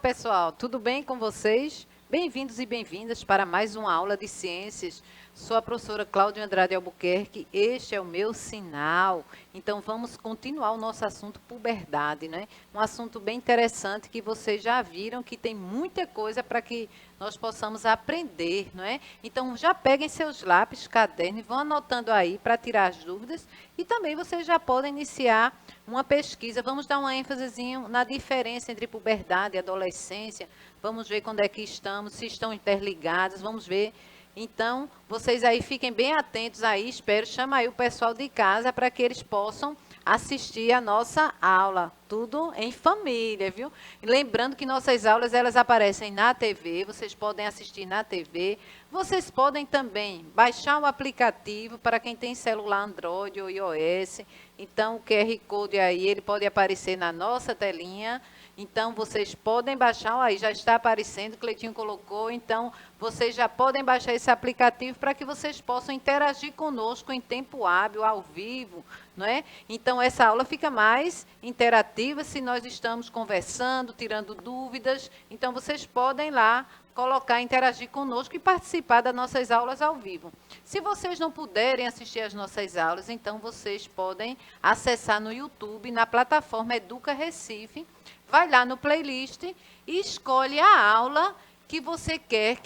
pessoal, tudo bem com vocês? Bem-vindos e bem-vindas para mais uma aula de ciências. Sou a professora Cláudia Andrade Albuquerque, este é o meu sinal. Então, vamos continuar o nosso assunto puberdade, né? Um assunto bem interessante que vocês já viram que tem muita coisa para que nós possamos aprender, não é? Então, já peguem seus lápis, caderno e vão anotando aí para tirar as dúvidas. E também vocês já podem iniciar uma pesquisa. Vamos dar uma ênfasezinha na diferença entre puberdade e adolescência. Vamos ver quando é que estamos, se estão interligadas, vamos ver. Então, vocês aí fiquem bem atentos aí, espero, chama aí o pessoal de casa para que eles possam assistir a nossa aula, tudo em família, viu? E lembrando que nossas aulas, elas aparecem na TV, vocês podem assistir na TV, vocês podem também baixar o aplicativo para quem tem celular Android ou iOS, então o QR Code aí, ele pode aparecer na nossa telinha. Então, vocês podem baixar, aí já está aparecendo, o Cleitinho colocou, então, vocês já podem baixar esse aplicativo para que vocês possam interagir conosco em tempo hábil, ao vivo, não é? Então, essa aula fica mais interativa se nós estamos conversando, tirando dúvidas, então, vocês podem lá colocar, interagir conosco e participar das nossas aulas ao vivo. Se vocês não puderem assistir às nossas aulas, então, vocês podem acessar no YouTube, na plataforma Educa Recife, vai lá no playlist e escolhe a aula que você quer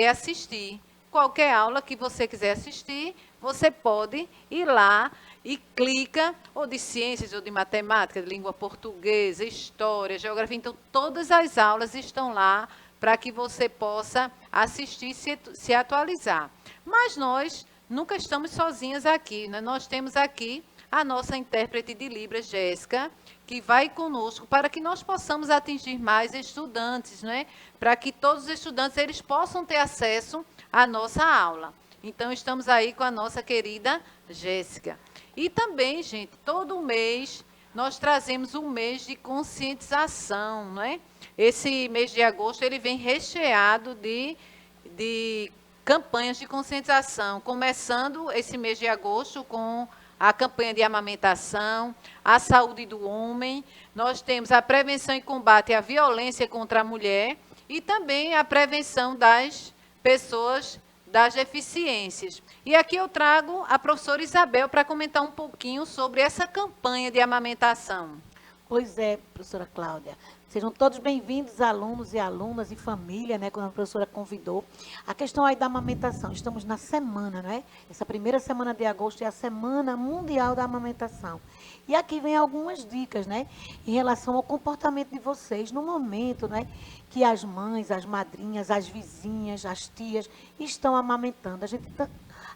assistir. Qualquer aula que você quiser assistir, você pode ir lá e clica, ou de ciências, ou de matemática, de língua portuguesa, história, geografia. Então, todas as aulas estão lá para que você possa assistir e se atualizar. Mas nós nunca estamos sozinhas aqui, né? Nós temos aqui a nossa intérprete de Libras, Jéssica, que vai conosco para que nós possamos atingir mais estudantes, né? Para que todos os estudantes eles possam ter acesso à nossa aula. Então, estamos aí com a nossa querida Jéssica. E também, gente, todo mês nós trazemos um mês de conscientização, né? Esse mês de agosto ele vem recheado de campanhas de conscientização, começando esse mês de agosto com a campanha de amamentação, a saúde do homem, nós temos a prevenção e combate à violência contra a mulher e também a prevenção das pessoas das deficiências. E aqui eu trago a professora Isabel para comentar um pouquinho sobre essa campanha de amamentação. Pois é, professora Cláudia. Sejam todos bem-vindos, alunos e alunas e família, né, quando a professora convidou. A questão aí da amamentação, estamos na semana, né? Essa primeira semana de agosto é a Semana Mundial da Amamentação. E aqui vem algumas dicas, né, em relação ao comportamento de vocês no momento, né, que as mães, as madrinhas, as vizinhas, as tias estão amamentando. A gente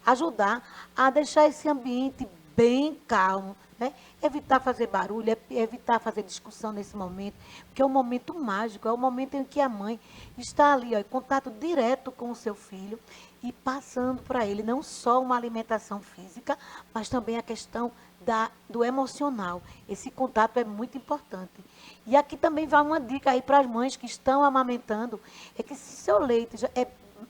ajudar a deixar esse ambiente bem calmo, né? Evitar fazer barulho, evitar fazer discussão nesse momento, porque é um momento mágico, é o momento em que a mãe está ali, ó, em contato direto com o seu filho e passando para ele não só uma alimentação física, mas também a questão do emocional. Esse contato é muito importante. E aqui também vai uma dica aí para as mães que estão amamentando, é que se seu leite já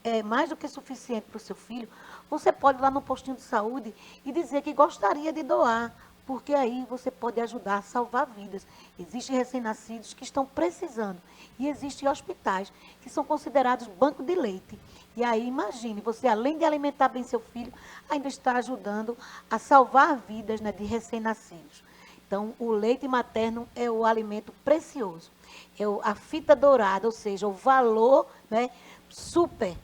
é mais do que suficiente para o seu filho, você pode ir lá no postinho de saúde e dizer que gostaria de doar, porque aí você pode ajudar a salvar vidas. Existem recém-nascidos que estão precisando e existem hospitais que são considerados banco de leite. E aí, imagine, você além de alimentar bem seu filho, ainda está ajudando a salvar vidas, né, de recém-nascidos. Então, o leite materno é o alimento precioso. É a fita dourada, ou seja, o valor, né, super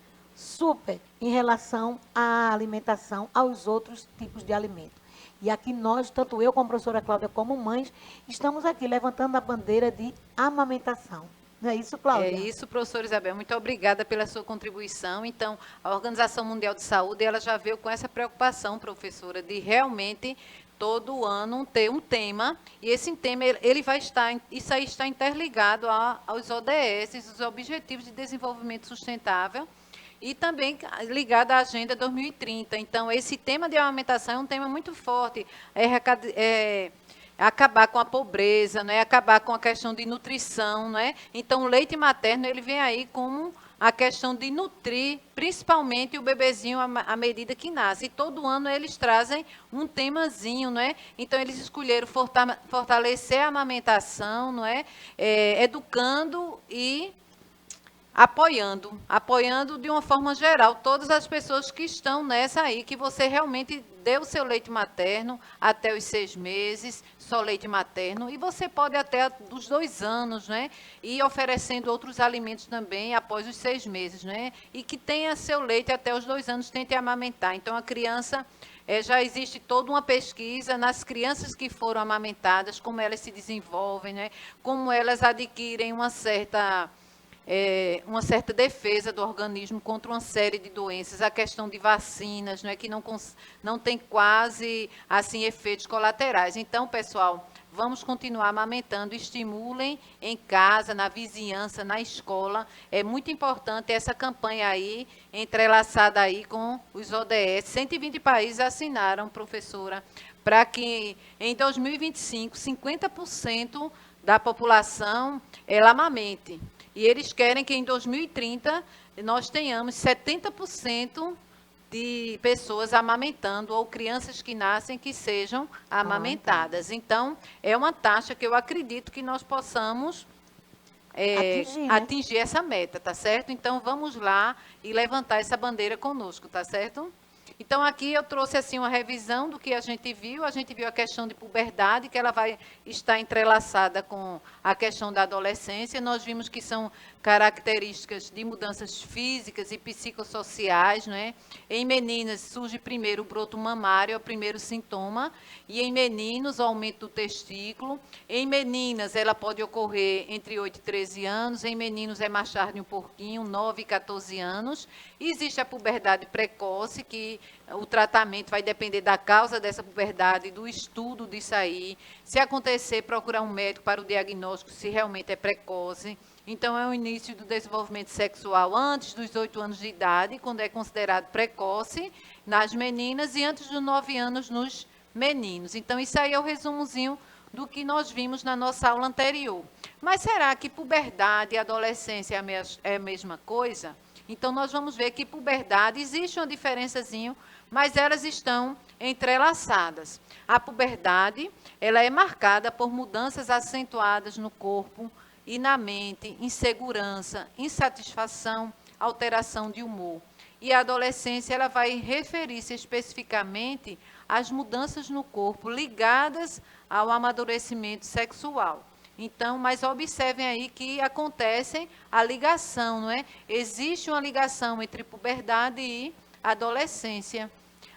em relação à alimentação, aos outros tipos de alimento. E aqui nós, tanto eu como a professora Cláudia, como mães, estamos aqui levantando a bandeira de amamentação. Não é isso, Cláudia? É isso, professora Isabel. Muito obrigada pela sua contribuição. Então, a Organização Mundial de Saúde, ela já veio com essa preocupação, professora, de realmente todo ano ter um tema, e esse tema ele vai estar, isso aí está interligado aos ODS, os Objetivos de Desenvolvimento Sustentável, e também ligado à Agenda 2030. Então, esse tema de amamentação é um tema muito forte, acabar com a pobreza, né? Acabar com a questão de nutrição, né? Então, o leite materno ele vem aí como a questão de nutrir, principalmente o bebezinho à medida que nasce. E todo ano eles trazem um temazinho, não é? Então, eles escolheram fortalecer a amamentação, não é? Educando e apoiando de uma forma geral todas as pessoas que estão nessa aí, que você realmente dê o seu leite materno até os 6 meses, só leite materno, e você pode até dos 2 anos, né? E oferecendo outros alimentos também após os 6 meses, né? E que tenha seu leite até os 2 anos, tente amamentar. Então, a criança, já existe toda uma pesquisa nas crianças que foram amamentadas, como elas se desenvolvem, né? Como elas adquirem uma certa defesa do organismo contra uma série de doenças, a questão de vacinas, que não tem quase assim efeitos colaterais. Então, pessoal, vamos continuar amamentando, estimulem em casa, na vizinhança, na escola. É muito importante essa campanha aí, entrelaçada aí com os ODS. 120 países assinaram, professora, para que em 2025, 50% da população ela amamente. E eles querem que em 2030 nós tenhamos 70% de pessoas amamentando ou crianças que nascem que sejam amamentadas. Então, é uma taxa que eu acredito que nós possamos atingir essa meta, tá certo? Então, vamos lá e levantar essa bandeira conosco, tá certo? Então, aqui eu trouxe assim uma revisão do que a gente viu. A gente viu a questão de puberdade, que ela vai estar entrelaçada com a questão da adolescência. Nós vimos que são características de mudanças físicas e psicossociais, né? Em meninas surge primeiro o broto mamário, é o primeiro sintoma, e em meninos o aumento do testículo. Em meninas ela pode ocorrer entre 8 e 13 anos, em meninos é mais tarde um pouquinho, 9 e 14 anos. E existe a puberdade precoce, que o tratamento vai depender da causa dessa puberdade, do estudo disso aí. Se acontecer, procurar um médico para o diagnóstico, se realmente é precoce. Então, é o início do desenvolvimento sexual antes dos 8 anos de idade, quando é considerado precoce nas meninas, e antes dos 9 anos nos meninos. Então, isso aí é o resumozinho do que nós vimos na nossa aula anterior. Mas será que puberdade e adolescência é a mesma coisa? Então, nós vamos ver que puberdade, existe uma diferençazinha, mas elas estão entrelaçadas. A puberdade, ela é marcada por mudanças acentuadas no corpo e na mente, insegurança, insatisfação, alteração de humor. E a adolescência, ela vai referir-se especificamente às mudanças no corpo ligadas ao amadurecimento sexual. Então, mas observem aí que acontece a ligação, não é? Existe uma ligação entre puberdade e adolescência.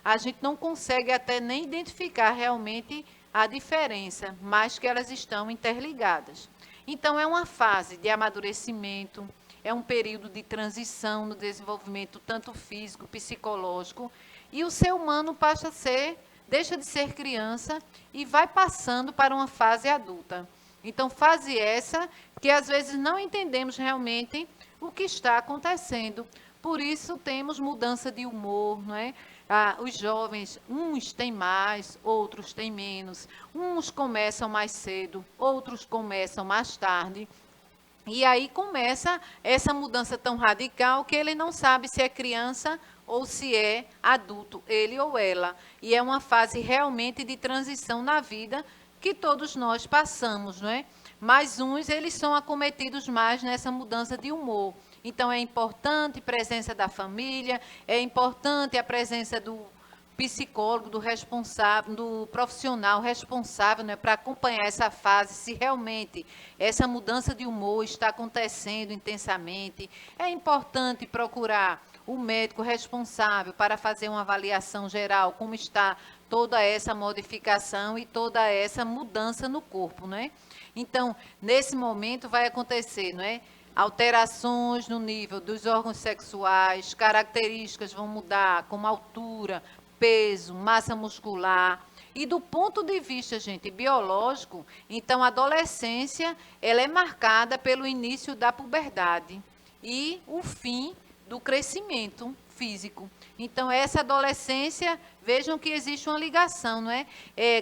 A gente não consegue até nem identificar realmente a diferença, mas que elas estão interligadas. Então, é uma fase de amadurecimento, é um período de transição no desenvolvimento tanto físico, psicológico, e o ser humano deixa de ser criança e vai passando para uma fase adulta. Então, fase essa que às vezes não entendemos realmente o que está acontecendo. Por isso, temos mudança de humor, não é? Os jovens, uns têm mais, outros têm menos. Uns começam mais cedo, outros começam mais tarde. E aí começa essa mudança tão radical que ele não sabe se é criança ou se é adulto, ele ou ela. E é uma fase realmente de transição na vida que todos nós passamos, não é? Mas uns, eles são acometidos mais nessa mudança de humor. Então, é importante a presença da família, é importante a presença do psicólogo, do responsável, do profissional responsável, né, para acompanhar essa fase, se realmente essa mudança de humor está acontecendo intensamente. É importante procurar o médico responsável para fazer uma avaliação geral, como está toda essa modificação e toda essa mudança no corpo, né? Então, nesse momento vai acontecer, não é? Alterações no nível dos órgãos sexuais, características vão mudar, como altura, peso, massa muscular. E do ponto de vista, gente, biológico, então a adolescência, ela é marcada pelo início da puberdade e o fim do crescimento físico. Então, essa adolescência, vejam que existe uma ligação, não é?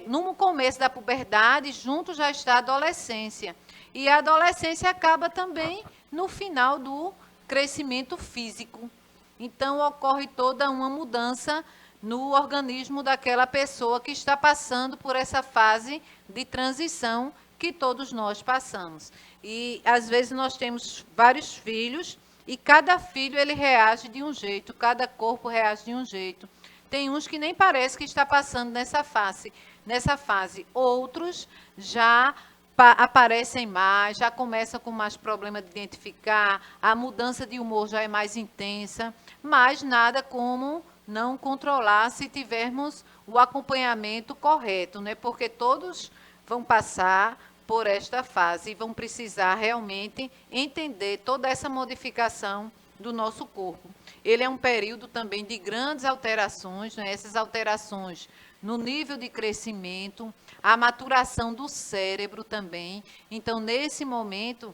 No começo da puberdade, junto já está a adolescência. E a adolescência acaba também no final do crescimento físico. Então, ocorre toda uma mudança no organismo daquela pessoa que está passando por essa fase de transição que todos nós passamos. E, às vezes, nós temos vários filhos e cada filho ele reage de um jeito, cada corpo reage de um jeito. Tem uns que nem parece que está passando nessa fase. Outros já aparecem mais, já começam com mais problema de identificar, a mudança de humor já é mais intensa, mas nada como não controlar se tivermos o acompanhamento correto, né? Porque todos vão passar por esta fase e vão precisar realmente entender toda essa modificação do nosso corpo. Ele é um período também de grandes alterações, né? Essas alterações no nível de crescimento, a maturação do cérebro também. Então, nesse momento,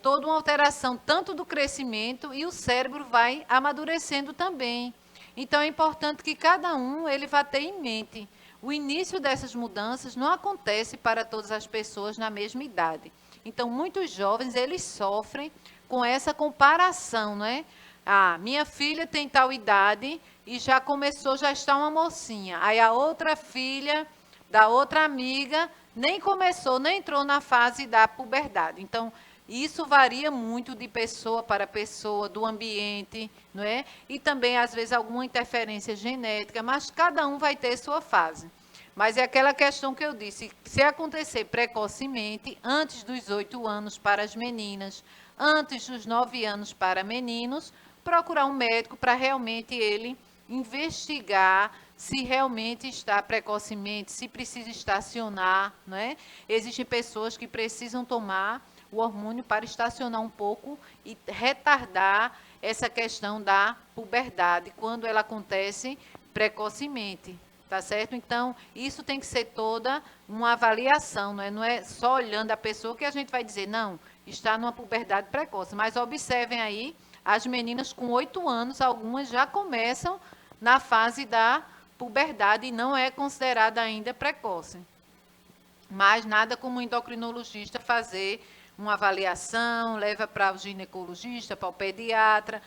toda uma alteração tanto do crescimento e o cérebro vai amadurecendo também. Então, é importante que cada um ele vá ter em mente. O início dessas mudanças não acontece para todas as pessoas na mesma idade. Então, muitos jovens, eles sofrem com essa comparação, né? Ah, minha filha tem tal idade e já começou, já está uma mocinha. Aí a outra filha da outra amiga nem começou, nem entrou na fase da puberdade. Então, isso varia muito de pessoa para pessoa, do ambiente, não é? E também, às vezes, alguma interferência genética, mas cada um vai ter sua fase. Mas é aquela questão que eu disse, se acontecer precocemente, antes dos 8 anos para as meninas, antes dos 9 anos para meninos, procurar um médico para realmente ele investigar se realmente está precocemente, se precisa estacionar, não é? Existem pessoas que precisam tomar o hormônio para estacionar um pouco e retardar essa questão da puberdade, quando ela acontece precocemente, tá certo? Então, isso tem que ser toda uma avaliação, não é só olhando a pessoa que a gente vai dizer, não, está numa puberdade precoce, mas observem aí, as meninas com 8 anos, algumas já começam na fase da puberdade e não é considerada ainda precoce. Mas nada como o endocrinologista fazer uma avaliação, leva para o ginecologista, para o pediatra,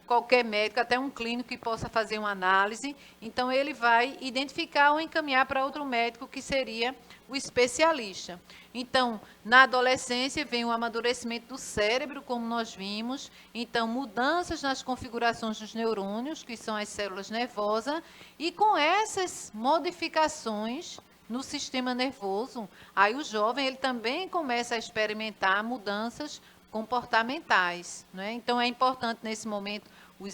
qualquer médico, até um clínico que possa fazer uma análise. Então, ele vai identificar ou encaminhar para outro médico, que seria o especialista. Então, na adolescência, vem o amadurecimento do cérebro, como nós vimos. Então, mudanças nas configurações dos neurônios, que são as células nervosas. E com essas modificações no sistema nervoso, aí o jovem ele também começa a experimentar mudanças comportamentais, né? Então, é importante, nesse momento,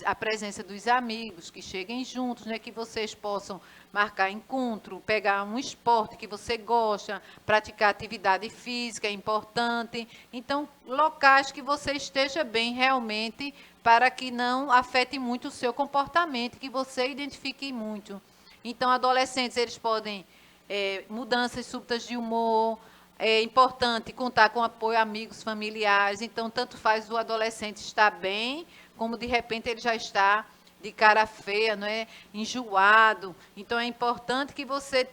a presença dos amigos, que cheguem juntos, né? Que vocês possam marcar encontro, pegar um esporte que você gosta, praticar atividade física, é importante. Então, locais que você esteja bem realmente, para que não afete muito o seu comportamento, que você identifique muito. Então, adolescentes, eles podem mudanças súbitas de humor. É importante contar com apoio a amigos, familiares. Então, tanto faz o adolescente estar bem, como de repente ele já está de cara feia, não é? Enjoado. Então, é importante que você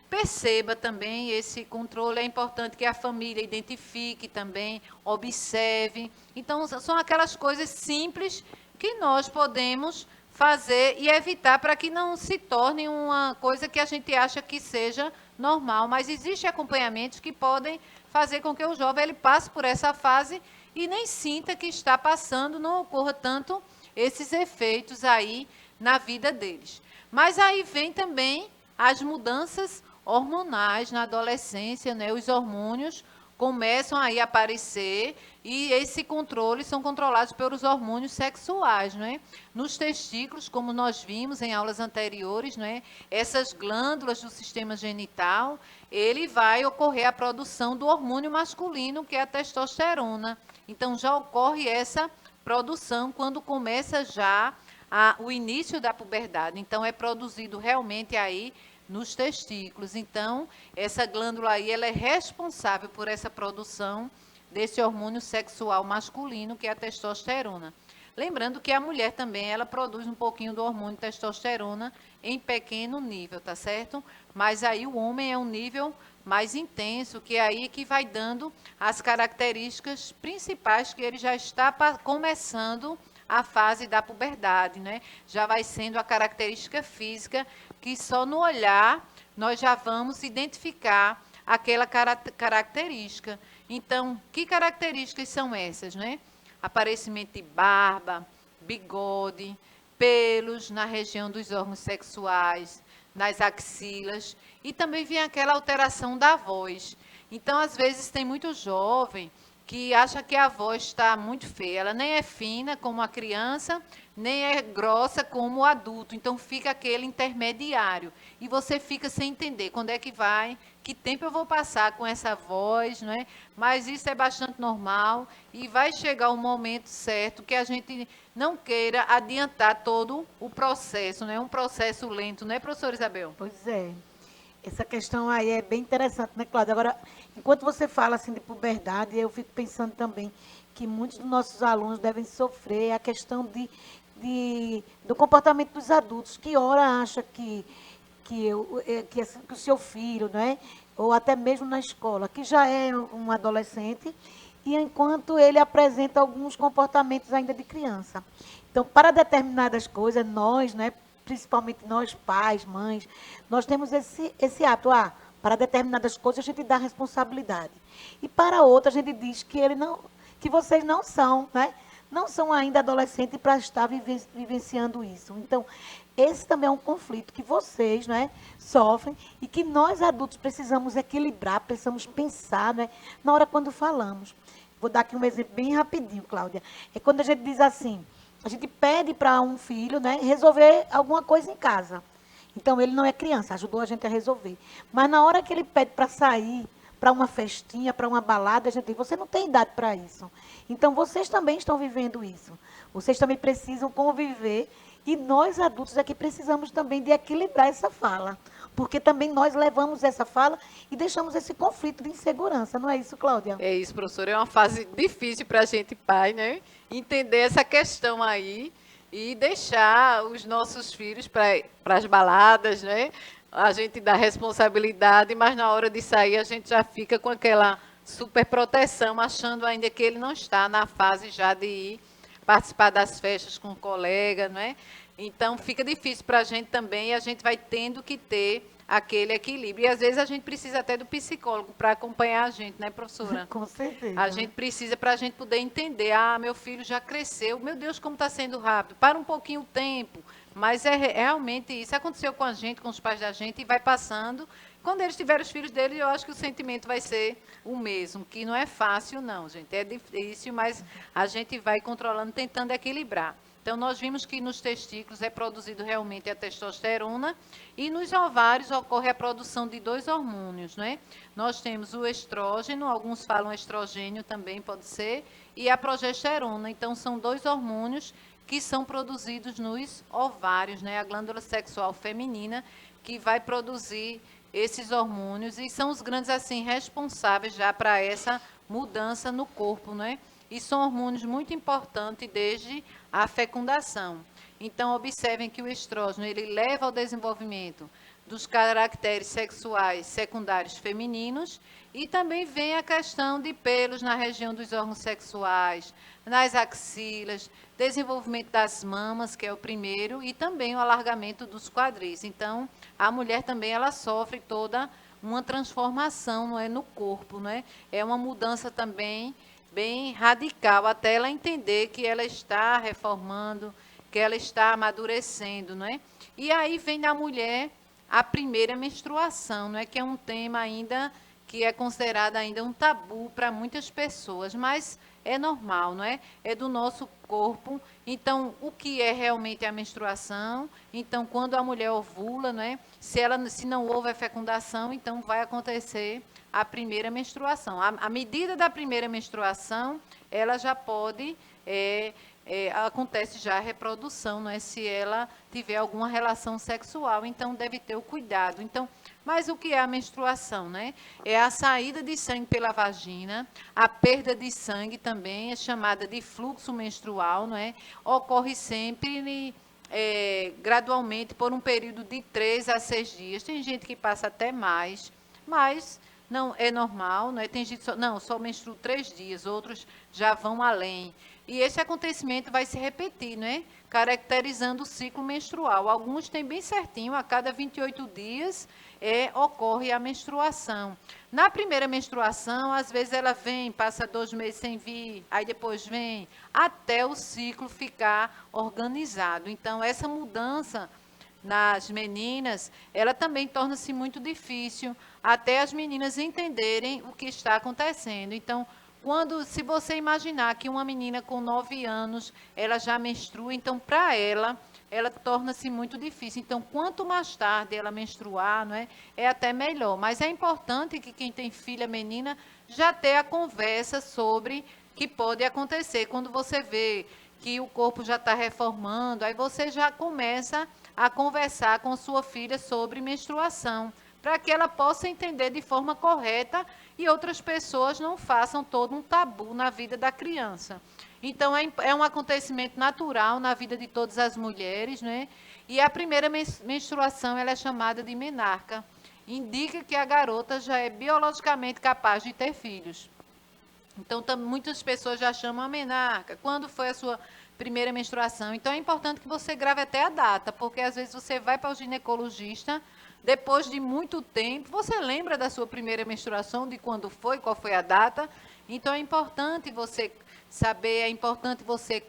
perceba também esse controle. É importante que a família identifique também, observe. Então, são aquelas coisas simples que nós podemos fazer e evitar para que não se torne uma coisa que a gente acha que seja normal, mas existem acompanhamentos que podem fazer com que o jovem ele passe por essa fase e nem sinta que está passando, não ocorra tanto esses efeitos aí na vida deles. Mas aí vem também as mudanças hormonais na adolescência, né? Os hormônios começam aí a aparecer e esse controle são controlados pelos hormônios sexuais, né? Nos testículos, como nós vimos em aulas anteriores, né? Essas glândulas do sistema genital, ele vai ocorrer a produção do hormônio masculino, que é a testosterona. Então, já ocorre essa produção quando começa já o início da puberdade. Então, é produzido realmente aí nos testículos. Então, essa glândula aí, ela é responsável por essa produção desse hormônio sexual masculino, que é a testosterona. Lembrando que a mulher também, ela produz um pouquinho do hormônio testosterona em pequeno nível, tá certo? Mas aí o homem é um nível mais intenso, que é aí que vai dando as características principais que ele já está começando a fase da puberdade, né? Já vai sendo a característica física que só no olhar nós já vamos identificar aquela característica. Então, que características são essas, né? Aparecimento de barba, bigode, pelos na região dos órgãos sexuais, nas axilas, e também vem aquela alteração da voz. Então, às vezes, tem muito jovem que acha que a voz está muito feia. Ela nem é fina como a criança, nem é grossa como o adulto. Então, fica aquele intermediário. E você fica sem entender quando é que vai, que tempo eu vou passar com essa voz, não é? Mas isso é bastante normal e vai chegar o momento certo que a gente não queira adiantar todo o processo, né? Um processo lento, não é, professora Isabel? Pois é. Essa questão aí é bem interessante, né, Cláudia? Agora, enquanto você fala assim de puberdade, eu fico pensando também que muitos dos nossos alunos devem sofrer a questão do comportamento dos adultos, que ora acha que o seu filho, né, ou até mesmo na escola, que já é um adolescente, e enquanto ele apresenta alguns comportamentos ainda de criança. Então, para determinadas coisas, nós, né, principalmente nós pais, mães, nós temos esse hábito. Para determinadas coisas a gente dá responsabilidade. E para outras a gente diz que que vocês não são, né? Não são ainda adolescentes para estar vivenciando isso. Então, esse também é um conflito que vocês, né, sofrem e que nós adultos precisamos equilibrar, precisamos pensar, né, na hora quando falamos. Vou dar aqui um exemplo bem rapidinho, Cláudia. É quando a gente diz assim, a gente pede para um filho, né, resolver alguma coisa em casa. Então, ele não é criança, ajudou a gente a resolver. Mas na hora que ele pede para sair, para uma festinha, para uma balada, a gente diz, você não tem idade para isso. Então, vocês também estão vivendo isso. Vocês também precisam conviver e nós, adultos, aqui precisamos também de equilibrar essa fala. Porque também nós levamos essa fala e deixamos esse conflito de insegurança. Não é isso, Cláudia? É isso, professora. É uma fase difícil para a gente, pai, né? Entender essa questão aí e deixar os nossos filhos para as baladas, né? A gente dá responsabilidade, mas na hora de sair a gente já fica com aquela super proteção, achando ainda que ele não está na fase já de ir participar das festas com o colega, não é? Então fica difícil para a gente também e a gente vai tendo que ter aquele equilíbrio. E às vezes a gente precisa até do psicólogo para acompanhar a gente, né, professora? Com certeza. A gente precisa para a gente poder entender. Ah, meu filho já cresceu. Meu Deus, como está sendo rápido. Para um pouquinho o tempo. Mas é realmente isso. Aconteceu com a gente, com os pais da gente, e vai passando. Quando eles tiverem os filhos deles, eu acho que o sentimento vai ser o mesmo. Que não é fácil, não, gente. É difícil, mas a gente vai controlando, tentando equilibrar. Então, nós vimos que nos testículos é produzido realmente a testosterona e nos ovários ocorre a produção de dois hormônios, né? Nós temos o estrógeno, alguns falam estrogênio também pode ser, e a progesterona. Então, são dois hormônios que são produzidos nos ovários, né? A glândula sexual feminina que vai produzir esses hormônios e são os grandes, assim, responsáveis já para essa mudança no corpo, né? E são hormônios muito importantes desde a fecundação. Então, observem que o estrógeno ele leva ao desenvolvimento dos caracteres sexuais secundários femininos e também vem a questão de pelos na região dos órgãos sexuais, nas axilas, desenvolvimento das mamas, que é o primeiro, e também o alargamento dos quadris. Então, a mulher também ela sofre toda uma transformação, não é, no corpo, não é? É uma mudança também bem radical, até ela entender que ela está reformando, que ela está amadurecendo, não é? E aí vem da mulher a primeira menstruação, não é? Que é um tema ainda que é considerado ainda um tabu para muitas pessoas, mas é normal, não é? É do nosso corpo. Então, o que é realmente a menstruação? Então, quando a mulher ovula, não é? Se não houve a fecundação, então vai acontecer a primeira menstruação. À medida da primeira menstruação, ela já pode, acontece já a reprodução, não é? Se ela tiver alguma relação sexual, então deve ter o cuidado. Então, Mas o que é a menstruação, né? É a saída de sangue pela vagina, a perda de sangue também é chamada de fluxo menstrual, não é? Ocorre sempre gradualmente por um período de 3 a 6 dias. Tem gente que passa até mais, mas não é normal, não é? Tem gente só menstrua 3 dias, outros já vão além. E esse acontecimento vai se repetir, né? Caracterizando o ciclo menstrual. Alguns têm bem certinho, a cada 28 dias ocorre a menstruação. Na primeira menstruação, às vezes ela vem, passa 2 meses sem vir, aí depois vem, até o ciclo ficar organizado. Então, essa mudança nas meninas, ela também torna-se muito difícil, até as meninas entenderem o que está acontecendo. Então, se você imaginar que uma menina com 9 anos, ela já menstrua, então, para ela torna-se muito difícil. Então, quanto mais tarde ela menstruar, não é até melhor. Mas é importante que quem tem filha menina já tenha a conversa sobre que pode acontecer. Quando você vê que o corpo já está reformando, aí você já começa a conversar com sua filha sobre menstruação, para que ela possa entender de forma correta e outras pessoas não façam todo um tabu na vida da criança. Então, é um acontecimento natural na vida de todas as mulheres, né? E a primeira menstruação ela é chamada de menarca. Indica que a garota já é biologicamente capaz de ter filhos. Então, muitas pessoas já chamam a menarca. Quando foi a sua primeira menstruação? Então, é importante que você grave até a data, porque às vezes você vai para o ginecologista, depois de muito tempo, você lembra da sua primeira menstruação, de quando foi, qual foi a data. Então, é importante você saber, é importante você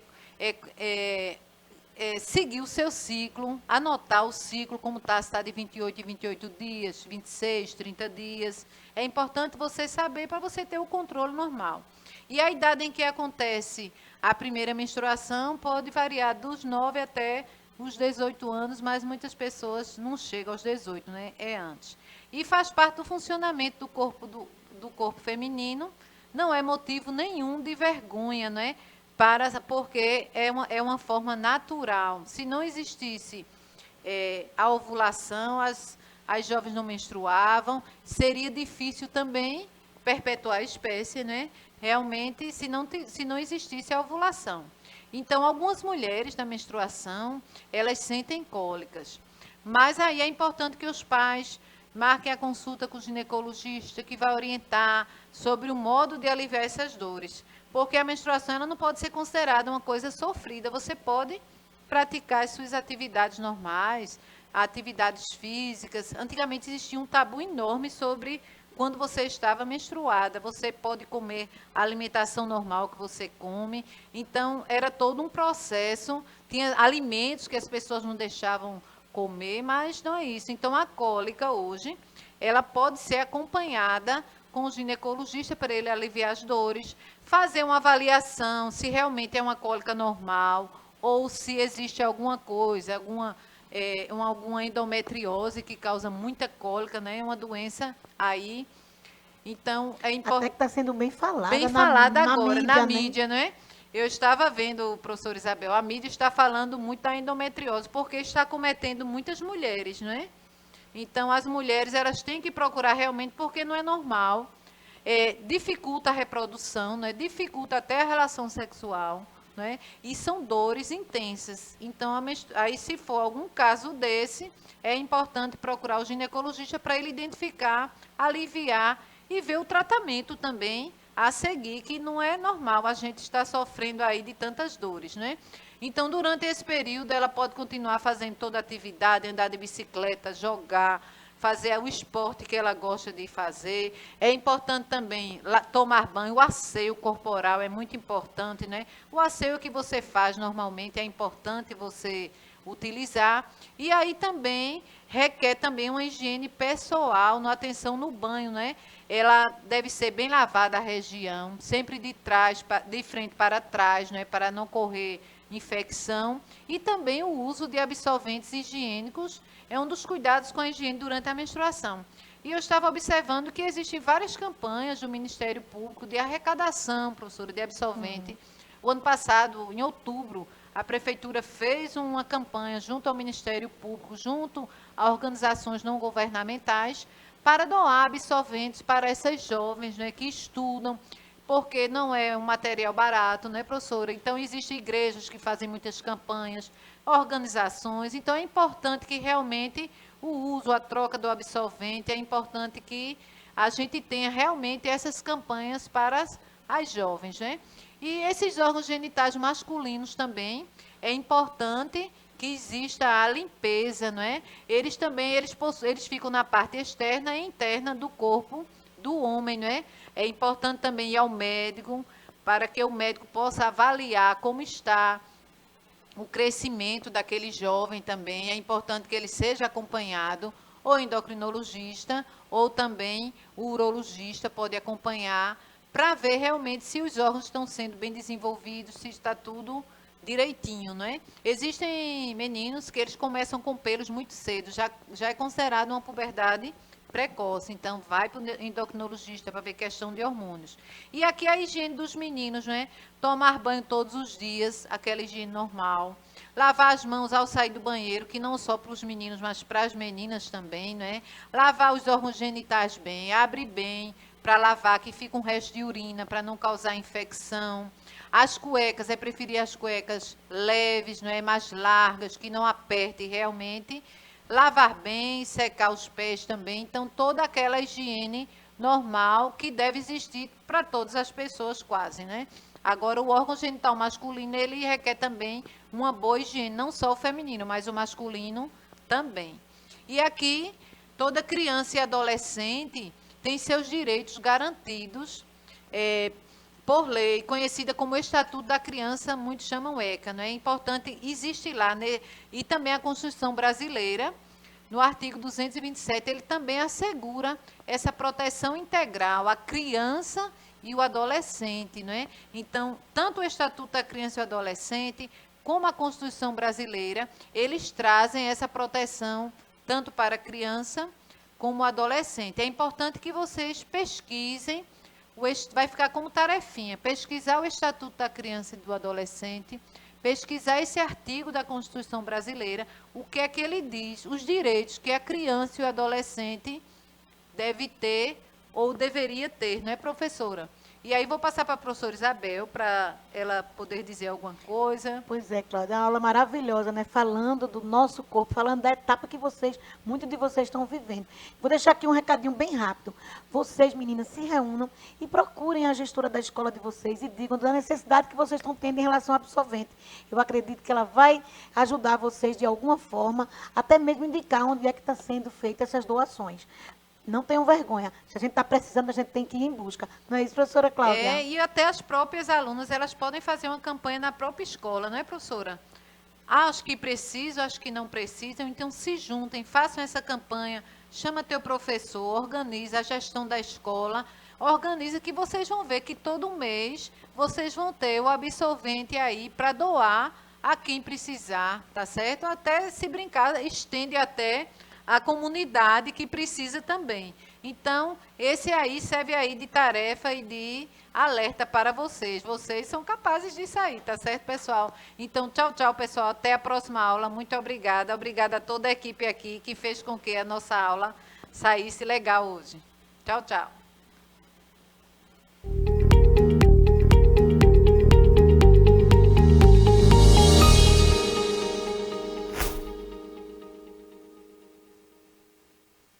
seguir o seu ciclo, anotar o ciclo, como está, se está de 28 em 28 dias, 26, 30 dias. É importante você saber para você ter o controle normal. E a idade em que acontece a primeira menstruação pode variar dos 9 até os 18 anos, mas muitas pessoas não chegam aos 18, né? É antes. E faz parte do funcionamento do corpo feminino, não é motivo nenhum de vergonha, né? Porque é uma forma natural. Se não existisse a ovulação, as jovens não menstruavam, seria difícil também perpetuar a espécie, né? Realmente, se não existisse a ovulação. Então, algumas mulheres na menstruação, elas sentem cólicas. Mas aí é importante que os pais marquem a consulta com o ginecologista, que vai orientar sobre o modo de aliviar essas dores. Porque a menstruação ela não pode ser considerada uma coisa sofrida. Você pode praticar as suas atividades normais, atividades físicas. Antigamente existia um tabu enorme sobre quando você estava menstruada. Você pode comer a alimentação normal que você come. Então, era todo um processo. Tinha alimentos que as pessoas não deixavam comer, mas não é isso. Então, a cólica hoje, ela pode ser acompanhada com o ginecologista para ele aliviar as dores, fazer uma avaliação se realmente é uma cólica normal ou se existe alguma coisa, alguma endometriose que causa muita cólica, né? É uma doença aí. Então, é importante. Até que está sendo bem falada. Bem falada na agora, mídia, na mídia, né? Eu estava vendo, professor Isabel, a mídia está falando muito da endometriose, porque está cometendo muitas mulheres, não é? Então, as mulheres, elas têm que procurar realmente, porque não é normal. Dificulta a reprodução, né? Dificulta até a relação sexual, né? E são dores intensas. Então, aí se for algum caso desse, é importante procurar o ginecologista para ele identificar, aliviar e ver o tratamento também a seguir, que não é normal a gente estar sofrendo aí de tantas dores, né? Então, durante esse período, ela pode continuar fazendo toda a atividade, andar de bicicleta, jogar, fazer o esporte que ela gosta de fazer. É importante também tomar banho, o asseio corporal é muito importante, né? O asseio que você faz normalmente é importante você utilizar. E aí também requer também uma higiene pessoal, uma atenção no banho, né? Ela deve ser bem lavada a região, sempre de frente para trás, né? Para não correr infecção. E também o uso de absorventes higiênicos é um dos cuidados com a higiene durante a menstruação. E eu estava observando que existem várias campanhas do Ministério Público de arrecadação, professora, de absorvente. O ano passado, em outubro, a Prefeitura fez uma campanha junto ao Ministério Público, junto a organizações não governamentais, para doar absorventes para essas jovens, né, que estudam, porque não é um material barato, né, professora? Então, existem igrejas que fazem muitas campanhas, organizações, então é importante que realmente o uso, a troca do absorvente, é importante que a gente tenha realmente essas campanhas para as jovens, né? E esses órgãos genitais masculinos também, é importante que exista a limpeza, não é? Eles também, eles ficam na parte externa e interna do corpo do homem, não é? É importante também ir ao médico, para que o médico possa avaliar como está o crescimento daquele jovem também. É importante que ele seja acompanhado, ou endocrinologista, ou também o urologista pode acompanhar, para ver realmente se os órgãos estão sendo bem desenvolvidos, se está tudo direitinho, não é? Existem meninos que eles começam com pelos muito cedo, já é considerado uma puberdade precoce, então vai para o endocrinologista para ver questão de hormônios. E aqui a higiene dos meninos, né? Tomar banho todos os dias, aquela higiene normal. Lavar as mãos ao sair do banheiro, que não só para os meninos, mas para as meninas também, né? Lavar os órgãos genitais bem, abre bem para lavar, que fica um resto de urina, para não causar infecção. As cuecas, é preferir as cuecas leves, não é? Mais largas, que não aperte realmente. Lavar bem, secar os pés também. Então, toda aquela higiene normal que deve existir para todas as pessoas quase, né? Agora, o órgão genital masculino, ele requer também uma boa higiene, não só o feminino, mas o masculino também. E aqui, toda criança e adolescente tem seus direitos garantidos por lei, conhecida como Estatuto da Criança, muitos chamam ECA, não é? É importante, existe lá, né? E também a Constituição Brasileira, no artigo 227, ele também assegura essa proteção integral à criança e o adolescente, não é? Então, tanto o Estatuto da Criança e do Adolescente, como a Constituição Brasileira, eles trazem essa proteção tanto para a criança como o adolescente. É importante que vocês pesquisem, vai ficar como tarefinha, pesquisar o Estatuto da Criança e do Adolescente, pesquisar esse artigo da Constituição Brasileira, o que é que ele diz, os direitos que a criança e o adolescente deve ter ou deveria ter, não é, professora? E aí vou passar para a professora Isabel, para ela poder dizer alguma coisa. Pois é, Cláudia, é uma aula maravilhosa, né? Falando do nosso corpo, falando da etapa que muitos de vocês estão vivendo. Vou deixar aqui um recadinho bem rápido. Vocês, meninas, se reúnam e procurem a gestora da escola de vocês e digam da necessidade que vocês estão tendo em relação ao absorvente. Eu acredito que ela vai ajudar vocês de alguma forma, até mesmo indicar onde é que está sendo feitas essas doações. Não tenham vergonha. Se a gente está precisando, a gente tem que ir em busca. Não é isso, professora Cláudia? E até as próprias alunas, elas podem fazer uma campanha na própria escola, não é, professora? Acho que precisam, acho que não precisam, então se juntem, façam essa campanha, chama teu professor, organiza a gestão da escola, organiza que vocês vão ver que todo mês vocês vão ter o absorvente aí para doar a quem precisar, tá certo? Até se brincar, estende até a comunidade que precisa também. Então, esse aí serve aí de tarefa e de alerta para vocês. Vocês são capazes disso aí, tá certo, pessoal? Então, tchau, tchau, pessoal. Até a próxima aula. Muito obrigada. Obrigada a toda a equipe aqui que fez com que a nossa aula saísse legal hoje. Tchau, tchau.